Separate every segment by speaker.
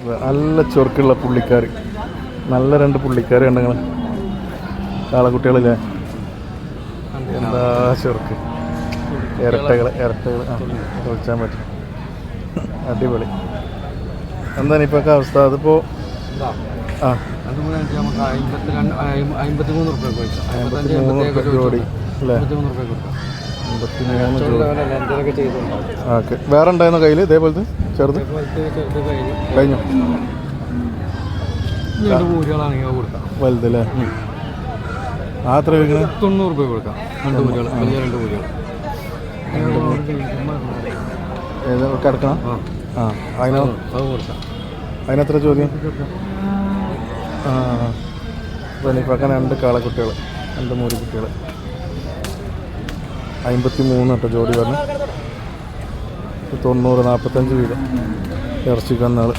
Speaker 1: നല്ല ചൊറുക്കുള്ള പുള്ളിക്കാർ, നല്ല 2 പുള്ളിക്കാർ കണ്ടെങ്കിൽ കാളക്കുട്ടികളില്ലേ, എന്താ ചൊറുക്ക്. ഇരട്ടകൾ വിളിച്ചാൻ പറ്റും. അടിപൊളി. എന്താണ് ഇപ്പോഴൊക്കെ അവസ്ഥ? അതിപ്പോൾ ആ
Speaker 2: 53
Speaker 1: ജോഡി അല്ലേ? 53 ജോഡി. ഓക്കെ. വേറെ ഉണ്ടായിരുന്നോ കയ്യിൽ ഇതേപോലത്തെ ചെറുത്? കഴിഞ്ഞു. വലുതല്ലേ? ആ എത്ര വിൽക്കണേ?
Speaker 2: 90 രൂപ കൊടുക്കാം. 2 പൂജകൾ.
Speaker 1: ഏത് കിടക്കണം? ആ അതിനെത്ര ചോദ്യം? ഇപ്പം 2 കാളക്കുട്ടികൾ, 2 മൂരിക്കുട്ടികൾ. 53 കേട്ടോ ജോഡി പറഞ്ഞു. 90, 45 വീതം ഇറച്ചിക്കന്നാൾ.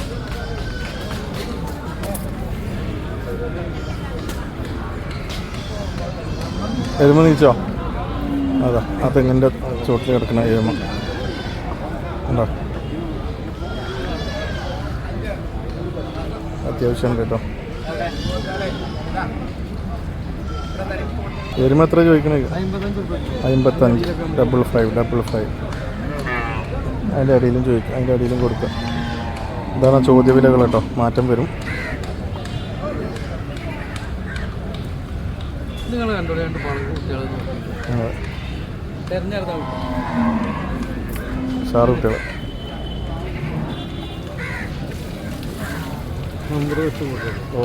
Speaker 1: എരുമ നീച്ചോ? അതാ ആ തെങ്ങിൻ്റെ ചോട്ടിൽ കിടക്കണ എരുമ ഉണ്ടോ? അത്യാവശ്യം കേട്ടോ. എരുമ എത്ര ചോദിക്കണേ? 55. 55. അതിൻ്റെ അടിയിലും ചോദിക്കും, അതിൻ്റെ അടിയിലും കൊടുക്കുക. ഇതാണ് ചോദ്യവിലകൾ കേട്ടോ, മാറ്റം വരും. സാറ് കുട്ടികൾ ഓ